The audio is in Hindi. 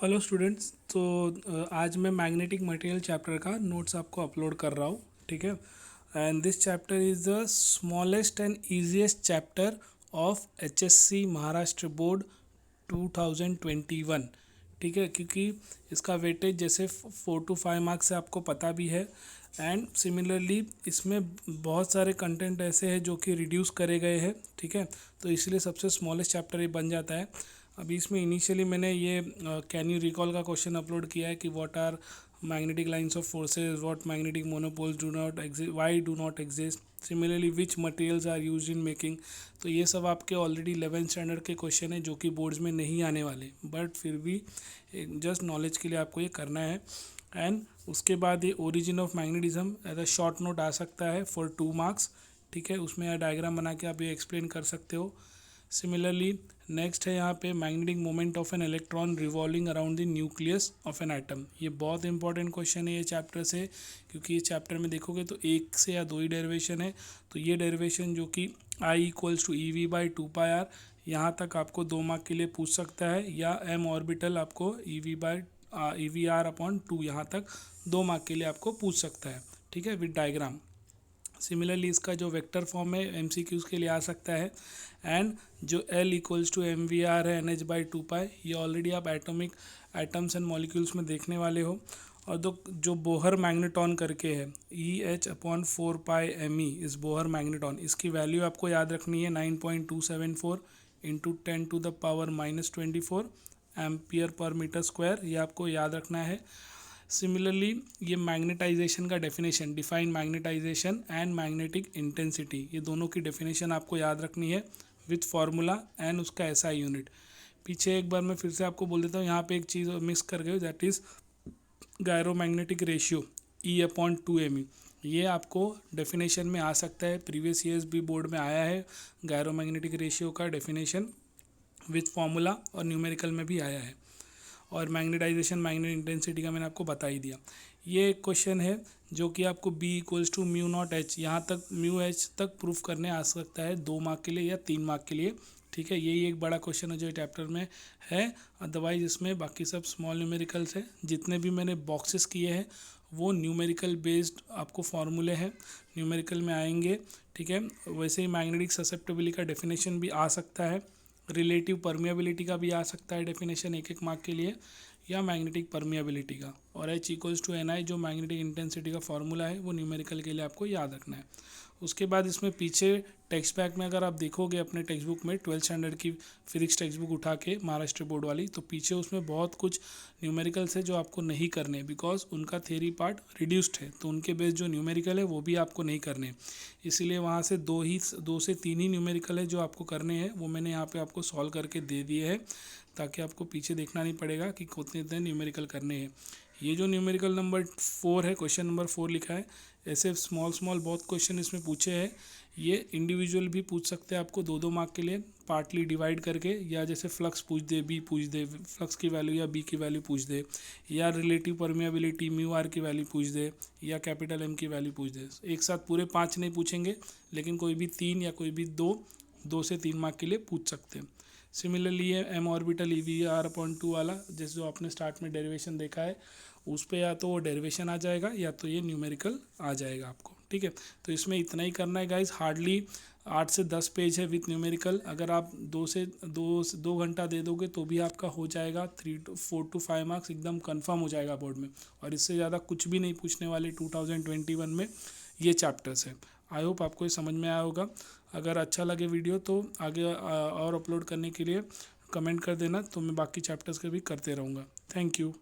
Hello students. तो आज मैं मैग्नेटिक मटेरियल चैप्टर का नोट्स आपको अपलोड कर रहा हूँ, ठीक है। And this chapter is the smallest and easiest chapter of HSC Maharashtra board 2021, ठीक है, क्योंकि इसका वेटेज जैसे 4 to 5 मार्क्स से आपको पता भी है। एंड सिमिलरली इसमें बहुत सारे कंटेंट ऐसे हैं जो कि रिड्यूस करे गए हैं, ठीक है। तो इसलिए सबसे स्मॉलेस्ट चैप्टर ये बन जाता है। अभी इसमें इनिशियली मैंने ये कैन यू रिकॉल का क्वेश्चन अपलोड किया है कि what are magnetic lines of forces, what magnetic monopoles do not exist, why do not exist, similarly which materials are used in making. तो ये सब आपके ऑलरेडी 11th स्टैंडर्ड के क्वेश्चन है जो कि बोर्ड्स में नहीं आने वाले, बट फिर भी जस्ट नॉलेज के लिए आपको ये करना है। एंड उसके बाद ये origin of magnetism as a short note आ सकता है फॉर 2 मार्क्स, ठीक है। उसमें यह डायग्राम बना के आप ये एक्सप्लेन कर सकते हो। सिमिलरली नेक्स्ट है यहाँ पे magnetic moment of an electron revolving around the nucleus of an atom. ये बहुत इंपॉर्टेंट क्वेश्चन है ये चैप्टर से, क्योंकि ये चैप्टर में देखोगे तो एक से या दो ही डेरिवेशन है। तो ये डेरिवेशन जो कि I = EV/2πr, यहाँ तक आपको 2 मार्क के लिए पूछ सकता है, या m ऑर्बिटल आपको EVR/2 यहाँ तक 2 मार्क के लिए आपको पूछ सकता है, ठीक है, विद डायग्राम। सिमिलरली इसका जो वेक्टर फॉर्म है MCQs के लिए आ सकता है। एंड जो L = mvr है NH/2π, ये ऑलरेडी आप एटम्स एंड मॉलिक्यूल्स में देखने वाले हो। और जो बोहर मैग्नेटॉन करके है EH/4πme इस बोहर मैग्नेटॉन, इसकी वैल्यू आपको याद रखनी है 9.274 × 10⁻⁻24 एम्पियर पर मीटर स्क्वायर, ये आपको याद रखना है। सिमिलरली ये मैग्नेटाइजेशन का definition, define magnetization and magnetic intensity, ये दोनों की डेफिनेशन आपको याद रखनी है विथ फार्मूला एंड उसका SI यूनिट। पीछे एक बार मैं फिर से आपको बोल देता हूँ, यहाँ पे एक चीज़ मिस कर गए, that is gyromagnetic ratio E/2me। ये आपको डेफिनेशन में आ सकता है, प्रीवियस ईयर्स भी बोर्ड में आया है गायरोमैग्नेटिक रेशियो का डेफिनेशन विथ फार्मूला, और न्यूमेरिकल में भी आया है। और मैग्नेटाइजेशन मैग्नेटिक इंटेंसिटी का मैंने आपको बता ही दिया। ये एक क्वेश्चन है जो कि आपको B = μ0H, यहाँ तक μH तक प्रूफ करने आ सकता है 2 मार्क के लिए या 3 मार्क के लिए, ठीक है। यही एक बड़ा क्वेश्चन है जो चैप्टर में है। अदरवाइज इसमें बाकी सब स्मॉल न्यूमेरिकल्स है। जितने भी मैंने बॉक्सेस किए हैं वो न्यूमेरिकल बेस्ड आपको फॉर्मूले हैं, न्यूमेरिकल में आएंगे, ठीक है। वैसे ही मैग्नेटिक ससेप्टेबिलिटी का डेफिनेशन भी आ सकता है, रिलेटिव परमिएबिलिटी का भी आ सकता है डेफिनेशन 1-1 मार्क के लिए, या मैग्नेटिक परमिएबिलिटी का। और H = Ni जो मैग्नेटिक इंटेंसिटी का फॉर्मूला है वो न्यूमेरिकल के लिए आपको याद रखना है। उसके बाद इसमें पीछे टेक्स्ट बैक में अगर आप देखोगे अपने टेक्स्ट बुक में 12th स्टैंडर्ड की फिजिक्स टेक्स्ट बुक उठा के महाराष्ट्र बोर्ड वाली, तो पीछे उसमें बहुत कुछ न्यूमेरिकल्स है जो आपको नहीं करने, बिकॉज उनका थ्योरी पार्ट रिड्यूस्ड है, तो उनके बेस जो न्यूमेरिकल है वो भी आपको नहीं करने। इसीलिए वहाँ से 2 से 3 ही न्यूमेरिकल है जो आपको करने हैं, वो मैंने यहाँ पे आपको सॉल्व करके दे दिए हैं, ताकि आपको पीछे देखना नहीं पड़ेगा कि कितने न्यूमेरिकल करने हैं। ये जो न्यूमेरिकल नंबर 4 है, क्वेश्चन नंबर 4 लिखा है, ऐसे स्मॉल बहुत क्वेश्चन इसमें पूछे हैं। ये इंडिविजुअल भी पूछ सकते हैं आपको 2-2 मार्क के लिए, पार्टली डिवाइड करके, या जैसे फ्लक्स पूछ दे, बी पूछ दे, फ्लक्स की वैल्यू या बी की वैल्यू पूछ दे, या रिलेटिव परमिएबिलिटी μr की वैल्यू पूछ दे, या M की वैल्यू पूछ दे। एक साथ पूरे 5 नहीं पूछेंगे, लेकिन कोई भी 3 या कोई भी 2 से 3 मार्क के लिए पूछ सकते हैं। सिमिलरली ये m ऑर्बिटल EVR/2 वाला, जैसे जो आपने स्टार्ट में डेरिवेशन देखा है, उस पर या तो वो डेरिवेशन आ जाएगा या तो ये न्यूमेरिकल आ जाएगा आपको, ठीक है। तो इसमें इतना ही करना है गाइज, हार्डली 8 से 10 पेज है विथ न्यूमेरिकल। अगर आप 2 घंटा दे दोगे तो भी आपका हो जाएगा 4 to 5 मार्क्स, एकदम कंफर्म हो जाएगा बोर्ड में। और इससे ज़्यादा कुछ भी नहीं पूछने वाले 2021 में ये चैप्टर्स है। आई होप आपको ये समझ में आया होगा। अगर अच्छा लगे वीडियो तो आगे और अपलोड करने के लिए कमेंट कर देना, तो मैं बाकी चैप्टर्स के भी करते रहूँगा। Thank you.